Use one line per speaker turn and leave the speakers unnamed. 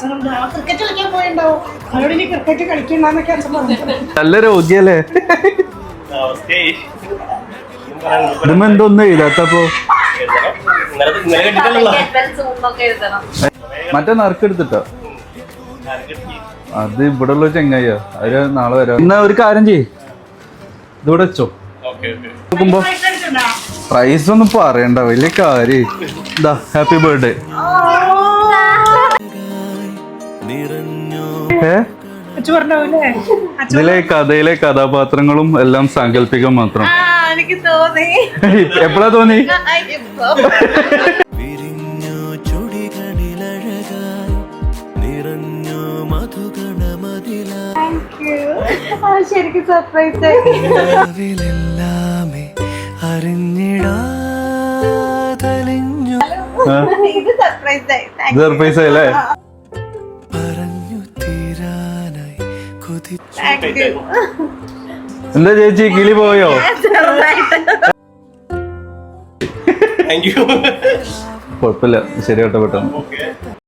Cricket കളിക്കാൻ പോയിണ്ടാവും. അവരോട് ഇനി ക്രിക്കറ്റ് കളിക്കണ്ടെന്നൊക്കെ അച്ഛൻ പറഞ്ഞു.
നല്ല രോഗിയല്ലേ? ഇതും എന്തൊന്നും എഴുതാത്തപ്പോ മറ്റേ നറുക്കെടുത്തിട്ടോ. അത് ഇവിടെ ഉള്ള ചെങ്ങയ്യ അവര് നാളെ വരാം. എന്നാ ഒരു കാര്യം ചെയ്യ്, ഇതിവിടെ വെച്ചോ. നോക്കുമ്പോ പ്രൈസ് ഒന്നും പറയണ്ട, വലിയ കാര്യം. ഇതാ ഹാപ്പി ബർത്ത്ഡേ. ഇതിലെ കഥയിലെ കഥാപാത്രങ്ങളും എല്ലാം സാങ്കല്പികം മാത്രം. എപ്പോഴാ തോന്നി?
ശരിക്കും സർപ്രൈസ്
സർപ്രൈസ് ആയില്ലേ? എന്താ ചേച്ചി കിളി പോയോ? കുഴപ്പമില്ല, ശരിയാട്ടെ പെട്ടെന്ന്.